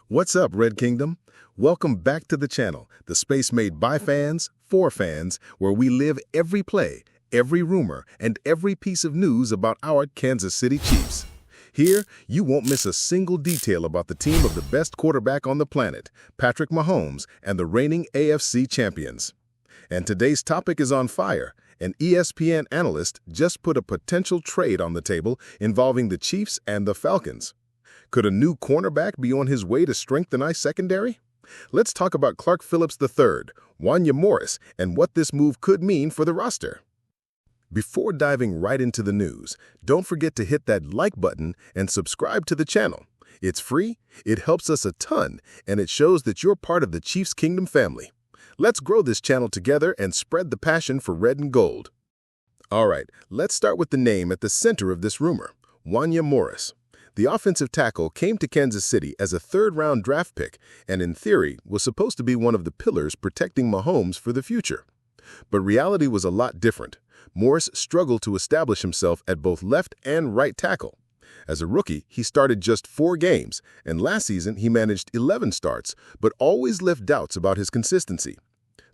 What's up, Red Kingdom? Welcome back to the channel, the space made by fans, for fans, where we live every play, every rumor, and every piece of news about our Kansas City Chiefs. Here, you won't miss a single detail about the team of the best quarterback on the planet, Patrick Mahomes, and the reigning AFC champions. And today's topic is on fire. An ESPN analyst just put a potential trade on the table involving the Chiefs and the Falcons. Could a new cornerback be on his way to strengthen our secondary? Let's talk about Clark Phillips III, Wanya Morris, and what this move could mean for the roster. Before diving right into the news, don't forget to hit that like button and subscribe to the channel. It's free, it helps us a ton, and it shows that you're part of the Chiefs Kingdom family. Let's grow this channel together and spread the passion for red and gold. All right, let's start with the name at the center of this rumor, Wanya Morris. The offensive tackle came to Kansas City as a third-round draft pick and, in theory, was supposed to be one of the pillars protecting Mahomes for the future. But reality was a lot different. Morris struggled to establish himself at both left and right tackle. As a rookie, he started just 4 games, and last season he managed 11 starts, but always left doubts about his consistency.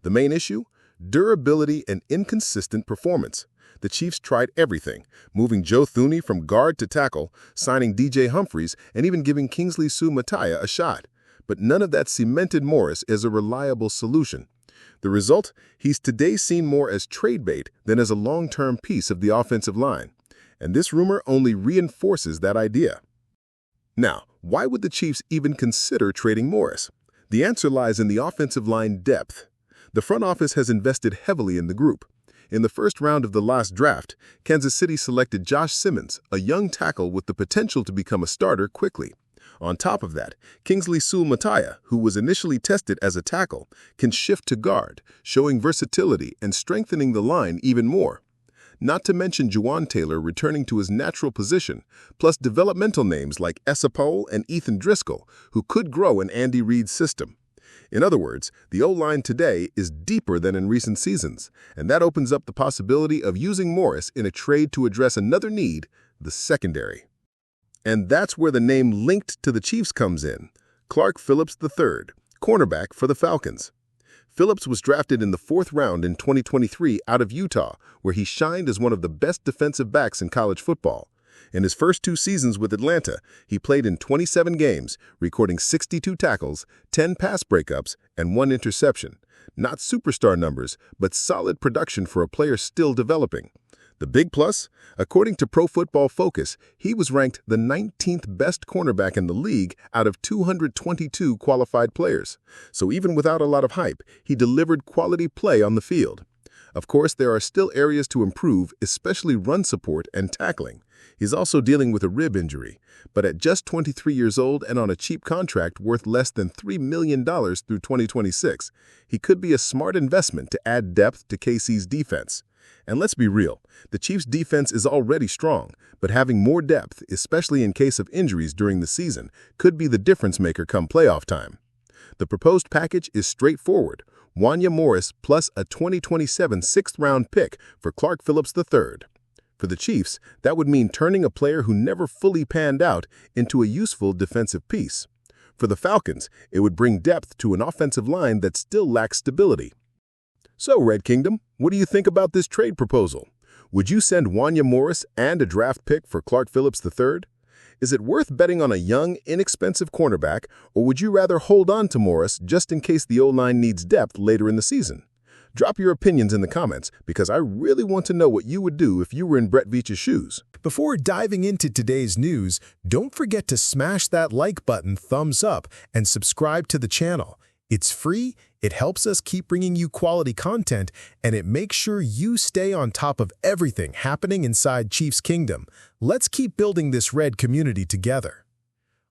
The main issue? Durability and inconsistent performance. The Chiefs tried everything, moving Joe Thuney from guard to tackle, signing DJ Humphries, and even giving Kingsley Su'Mataya a shot. But none of that cemented Morris as a reliable solution. The result? He's today seen more as trade bait than as a long-term piece of the offensive line. And this rumor only reinforces that idea. Now, why would the Chiefs even consider trading Morris? The answer lies in the offensive line depth. The front office has invested heavily in the group. In the first round of the last draft, Kansas City selected Josh Simmons, a young tackle with the potential to become a starter quickly. On top of that, Kingsley Su'Mataya, who was initially tested as a tackle, can shift to guard, showing versatility and strengthening the line even more. Not to mention Juwan Taylor returning to his natural position, plus developmental names like Esa Powell and Ethan Driscoll, who could grow in Andy Reid's system. In other words, the O-line today is deeper than in recent seasons, and that opens up the possibility of using Morris in a trade to address another need, the secondary. And that's where the name linked to the Chiefs comes in, Clark Phillips III, cornerback for the Falcons. Phillips was drafted in the 4th round in 2023 out of Utah, where he shined as one of the best defensive backs in college football. In his first 2 seasons with Atlanta, he played in 27 games, recording 62 tackles, 10 pass breakups, and 1 interception. Not superstar numbers, but solid production for a player still developing. The big plus? According to Pro Football Focus, he was ranked the 19th best cornerback in the league out of 222 qualified players. So even without a lot of hype, he delivered quality play on the field. Of course, there are still areas to improve, especially run support and tackling. He's also dealing with a rib injury, but at just 23 years old and on a cheap contract worth less than $3 million through 2026, he could be a smart investment to add depth to KC's defense. And let's be real, the Chiefs' defense is already strong, but having more depth, especially in case of injuries during the season, could be the difference maker come playoff time. The proposed package is straightforward. Wanya Morris plus a 2027 6th-round pick for Clark Phillips III. For the Chiefs, that would mean turning a player who never fully panned out into a useful defensive piece. For the Falcons, it would bring depth to an offensive line that still lacks stability. So, Red Kingdom, what do you think about this trade proposal? Would you send Wanya Morris and a draft pick for Clark Phillips III? Is it worth betting on a young, inexpensive cornerback, or would you rather hold on to Morris just in case the O-line needs depth later in the season? Drop your opinions in the comments, because I really want to know what you would do if you were in Brett Veach's shoes. Before diving into today's news, don't forget to smash that like button, thumbs up, and subscribe to the channel. It's free, it helps us keep bringing you quality content, and it makes sure you stay on top of everything happening inside Chiefs Kingdom. Let's keep building this red community together.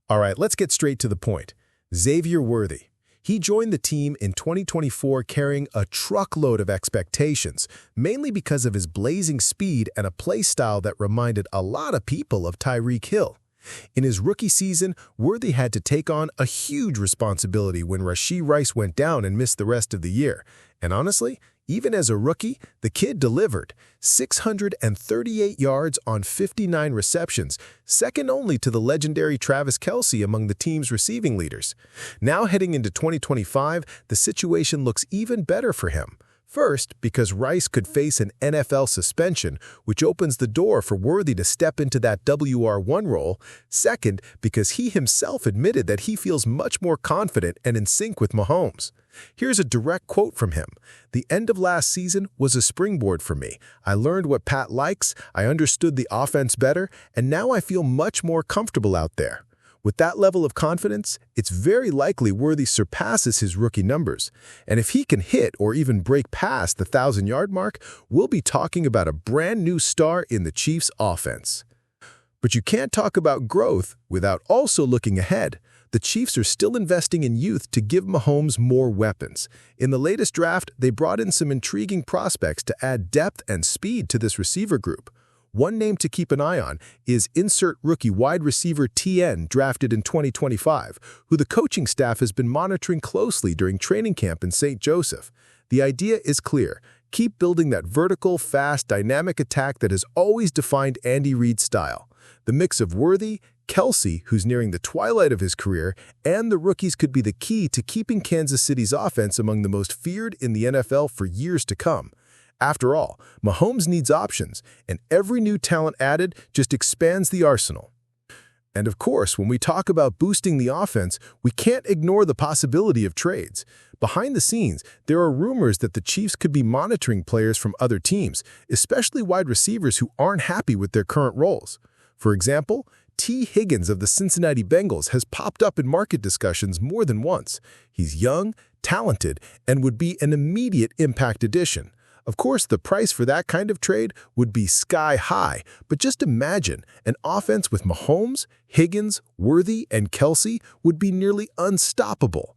All right, let's get straight to the point. Xavier Worthy. He joined the team in 2024 carrying a truckload of expectations, mainly because of his blazing speed and a play style that reminded a lot of people of Tyreek Hill. In his rookie season, Worthy had to take on a huge responsibility when Rashee Rice went down and missed the rest of the year. And honestly, Even as a rookie, the kid delivered 638 yards on 59 receptions, second only to the legendary Travis Kelce among the team's receiving leaders. Now heading into 2025, the situation looks even better for him. First, because Rice could face an NFL suspension, which opens the door for Worthy to step into that WR1 role. Second, because he himself admitted that he feels much more confident and in sync with Mahomes. Here's a direct quote from him. "The end of last season was a springboard for me. I learned what Pat likes, I understood the offense better, and now I feel much more comfortable out there." With that level of confidence, it's very likely Worthy surpasses his rookie numbers. And if he can hit or even break past the 1,000-yard mark, we'll be talking about a brand new star in the Chiefs' offense. But you can't talk about growth without also looking ahead. The Chiefs are still investing in youth to give Mahomes more weapons. In the latest draft, they brought in some intriguing prospects to add depth and speed to this receiver group. One name to keep an eye on is insert rookie wide receiver TN, drafted in 2025, who the coaching staff has been monitoring closely during training camp in St. Joseph. The idea is clear. Keep building that vertical, fast, dynamic attack that has always defined Andy Reid's style. The mix of Worthy, Kelce, who's nearing the twilight of his career, and the rookies could be the key to keeping Kansas City's offense among the most feared in the NFL for years to come. After all, Mahomes needs options, and every new talent added just expands the arsenal. And of course, when we talk about boosting the offense, we can't ignore the possibility of trades. Behind the scenes, there are rumors that the Chiefs could be monitoring players from other teams, especially wide receivers who aren't happy with their current roles. For example, T. Higgins of the Cincinnati Bengals has popped up in market discussions more than once. He's young, talented, and would be an immediate impact addition. Of course, the price for that kind of trade would be sky high, but just imagine an offense with Mahomes, Higgins, Worthy, and Kelce would be nearly unstoppable.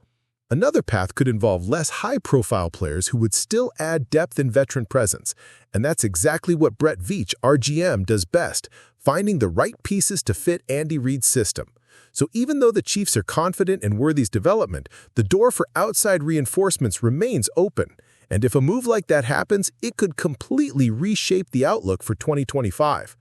Another path could involve less high-profile players who would still add depth and veteran presence, and that's exactly what Brett Veach, our GM, does best, finding the right pieces to fit Andy Reid's system. So even though the Chiefs are confident in Worthy's development, the door for outside reinforcements remains open. And if a move like that happens, it could completely reshape the outlook for 2025.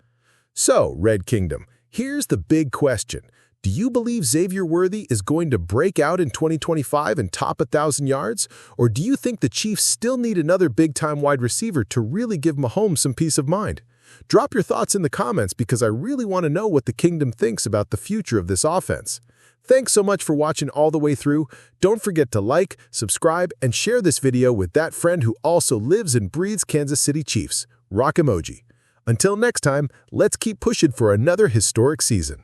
So, Red Kingdom, here's the big question. Do you believe Xavier Worthy is going to break out in 2025 and top 1,000 yards? Or do you think the Chiefs still need another big-time wide receiver to really give Mahomes some peace of mind? Drop your thoughts in the comments because I really want to know what the Kingdom thinks about the future of this offense. Thanks so much for watching all the way through. Don't forget to like, subscribe, and share this video with that friend who also lives and breathes Kansas City Chiefs. Rock emoji. Until next time, let's keep pushing for another historic season.